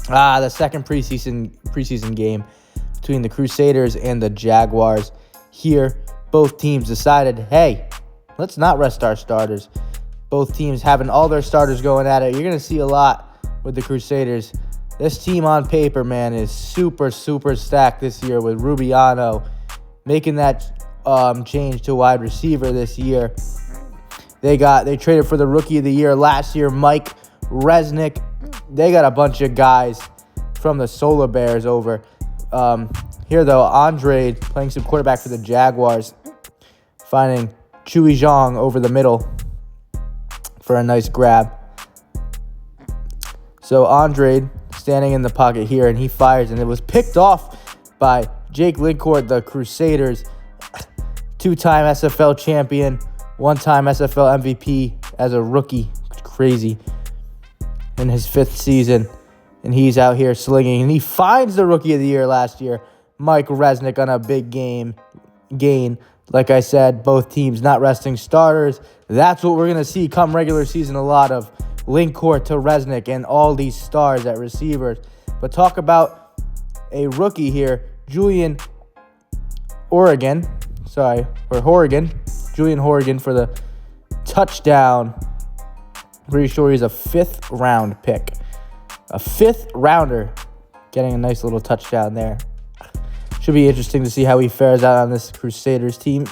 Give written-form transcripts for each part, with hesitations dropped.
The second preseason game between the Crusaders and the Jaguars. Here, both teams decided, hey, let's not rest our starters. Both teams having all their starters going at it. You're going to see a lot with the Crusaders. This team on paper, man, is super, super stacked this year with Rubiano making that change to wide receiver this year. They traded for the Rookie of the Year last year, Mike Resnick. They got a bunch of guys from the Solar Bears over. Here, though, Andre playing some quarterback for the Jaguars, finding Chewy Zhang over the middle for a nice grab. So Andre standing in the pocket here, and he fires, and it was picked off by Jake Lincourt, the Crusaders, two-time SFL champion, one-time SFL MVP as a rookie. It's crazy. In his 5th season, and he's out here slinging, and he finds the Rookie of the Year last year, Mike Resnick, on a big gain. Like I said, both teams not resting starters. That's what we're going to see come regular season, a lot of Lincourt to Resnick and all these stars at receivers. But talk about a rookie here, Julian Horrigan for the touchdown. Pretty sure he's a 5th round pick. A 5th rounder getting a nice little touchdown there. Should be interesting to see how he fares out on this Crusaders team.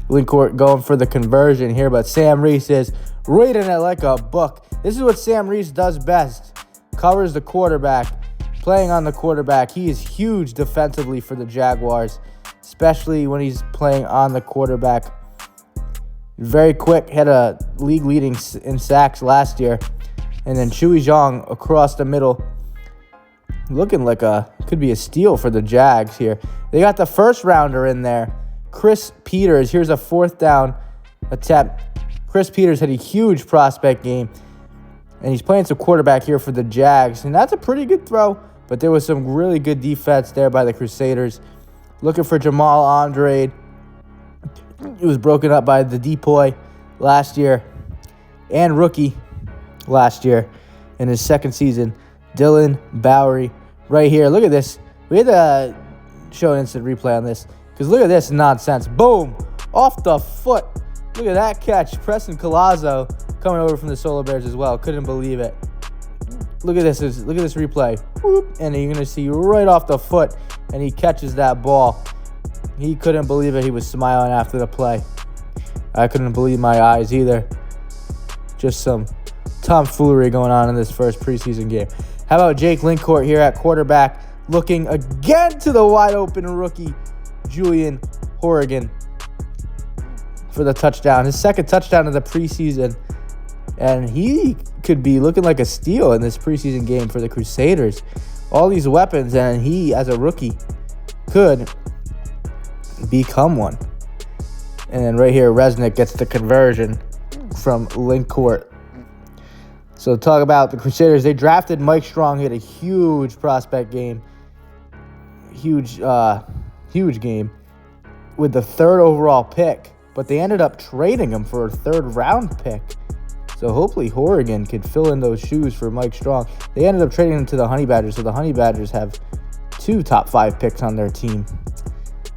Lincourt going for the conversion here, but Sam Reese is reading it like a book. This is what Sam Reese does best. Covers the quarterback, playing on the quarterback. He is huge defensively for the Jaguars, especially when he's playing on the quarterback. Very quick, had a league leading in sacks last year. And then Chewy Zhang across the middle, looking like could be a steal for the Jags here. They got the 1st rounder in there, Chris Peters. Here's a 4th down attempt. Chris Peters had a huge prospect game, and he's playing some quarterback here for the Jags. And that's a pretty good throw, but there was some really good defense there by the Crusaders. Looking for Jamal Andre. It was broken up by the Depoy last year and rookie last year in his 2nd season, Dylan Bowery. Right here, look at this. We had to show an instant replay on this because look at this nonsense. Boom, off the foot. Look at that catch. Preston Collazo coming over from the Solar Bears as well. Couldn't believe it. Look at this. Look at this replay. Whoop, and you're going to see right off the foot, and he catches that ball. He couldn't believe it. He was smiling after the play. I couldn't believe my eyes either. Just some tomfoolery going on in this first preseason game. How about Jake Lincourt here at quarterback, looking again to the wide open rookie, Julian Horrigan, for the touchdown. His 2nd touchdown of the preseason. And he could be looking like a steal in this preseason game for the Crusaders. All these weapons, and he, as a rookie, could become one. And then right here, Resnick gets the conversion from Lincourt. So talk about the Crusaders. They drafted Mike Strong. He had a huge prospect game. Huge game with the 3rd overall pick. But they ended up trading him for a 3rd round pick. So hopefully Horrigan could fill in those shoes for Mike Strong. They ended up trading him to the Honey Badgers. So the Honey Badgers have 2 top 5 picks on their team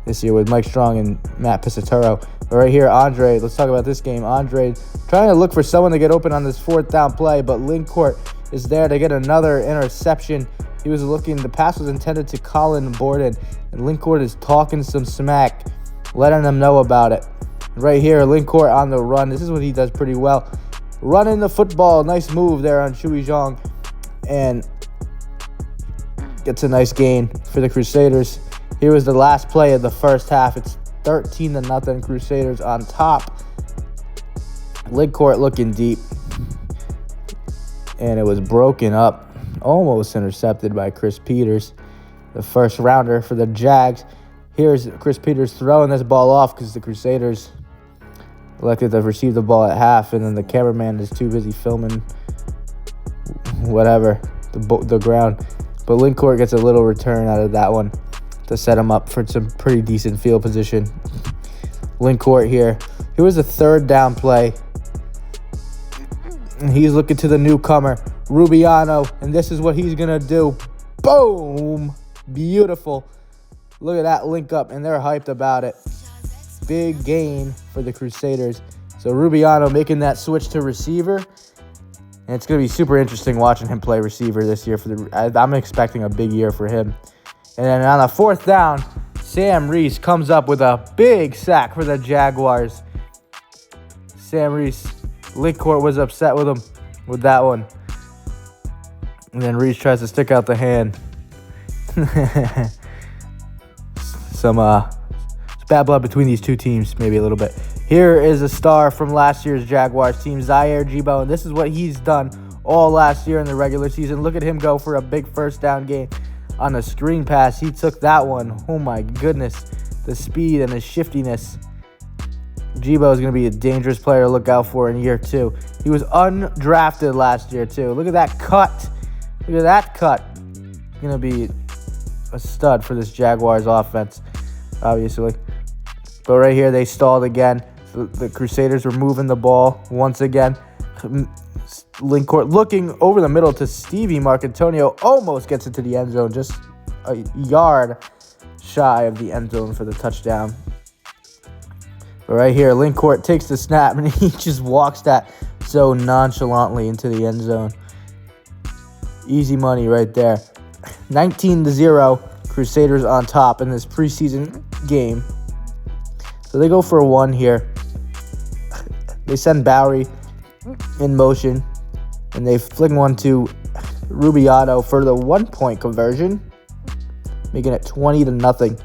this year with Mike Strong and Matt Pisaturo. But right here, Andre, let's talk about this game. Andre trying to look for someone to get open on this 4th down play, but Lincourt is there to get another interception. He was looking, the pass was intended to Colin Borden, and Lincourt is talking some smack, letting them know about it. Right here, Lincourt on the run. This is what he does pretty well. Running the football, nice move there on Chewy Zhang, and gets a nice gain for the Crusaders. Here was the last play of the first half. It's 13-0 Crusaders on top. Lincourt looking deep. And it was broken up. Almost intercepted by Chris Peters, the 1st rounder for the Jags. Here's Chris Peters throwing this ball off because the Crusaders elected to receive the ball at half, and then the cameraman is too busy filming whatever, the ground. But Lincourt gets a little return out of that one to set him up for some pretty decent field position. Lincourt here. Here was a 3rd down play. And he's looking to the newcomer, Rubiano, and this is what he's going to do. Boom! Beautiful. Look at that link up, and they're hyped about it. Big gain for the Crusaders. So Rubiano making that switch to receiver. And it's going to be super interesting watching him play receiver this year. I'm expecting a big year for him. And then on the 4th down, Sam Reese comes up with a big sack for the Jaguars. Sam Reese, Linkcourt was upset with him with that one. And then Reese tries to stick out the hand. Some bad blood between these two teams, maybe a little bit. Here is a star from last year's Jaguars team, Zaire Jibo, and this is what he's done all last year in the regular season. Look at him go for a big first down game on a screen pass. He took that one. Oh my goodness, the speed and the shiftiness. Jibo is going to be a dangerous player to look out for in year 2. He was undrafted last year too. Look at that cut. Look at that cut. Going to be a stud for this Jaguars offense, obviously. But right here, they stalled again. The Crusaders were moving the ball once again. Linkcourt looking over the middle to Stevie Marcantonio. Almost gets into the end zone. Just a yard shy of the end zone for the touchdown. But right here, Linkcourt takes the snap, and he just walks that so nonchalantly into the end zone. Easy money right there. 19-0, Crusaders on top in this preseason game. So they go for a 1 here. They send Bowery in motion, and they fling one to Rubiano for the 1-point conversion, making it 20-0.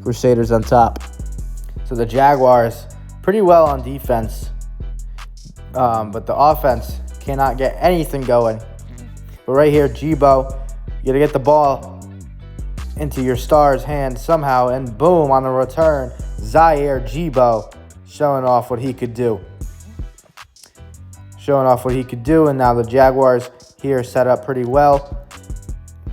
Crusaders on top. So the Jaguars pretty well on defense, but the offense cannot get anything going. But right here, Jibo, you got to get the ball into your star's hand somehow, and boom, on the return, Zaire Jibo showing off what he could do. And now the Jaguars here set up pretty well.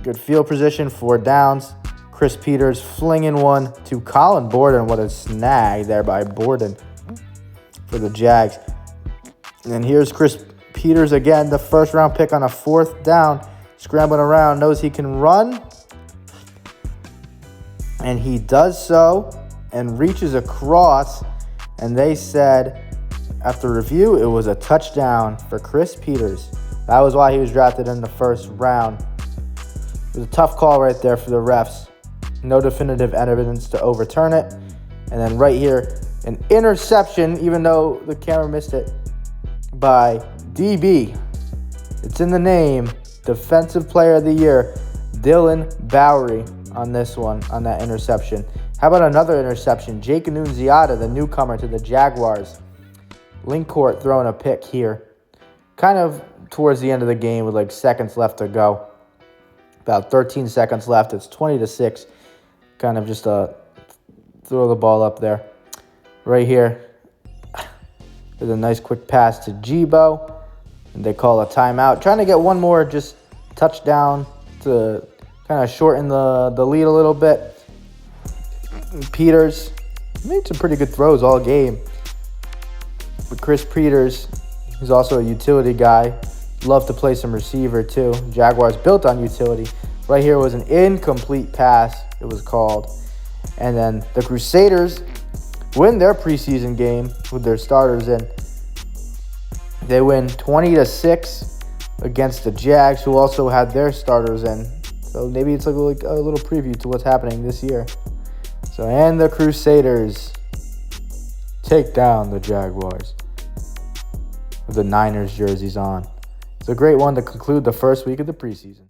Good field position, 4 downs. Chris Peters flinging one to Colin Borden. What a snag there by Borden for the Jags. And then here's Chris Peters again, the first-round pick on a 4th down. Scrambling around, knows he can run. And he does so and reaches across. And they said, after review, it was a touchdown for Chris Peters. That was why he was drafted in the 1st round. It was a tough call right there for the refs. No definitive evidence to overturn it. And then right here, an interception, even though the camera missed it, by DB. It's in the name. Defensive Player of the Year, Dylan Bowery on this one, on that interception. How about another interception? Jake Annunziata, the newcomer to the Jaguars. Linkcourt throwing a pick here. Kind of towards the end of the game with like seconds left to go. About 13 seconds left. It's 20-6. Kind of just throw the ball up there. Right here. There's a nice quick pass to Jibo. And they call a timeout. Trying to get one more just touchdown to kind of shorten the lead a little bit. Peters made some pretty good throws all game. But Chris Peters, he's also a utility guy. Love to play some receiver too. Jaguars built on utility. Right here was an incomplete pass, it was called. And then the Crusaders win their preseason game with their starters in. They win 20-6 against the Jags, who also had their starters in. So maybe it's like a little preview to what's happening this year. So, and the Crusaders take down the Jaguars with the Niners jerseys on. It's a great one to conclude the first week of the preseason.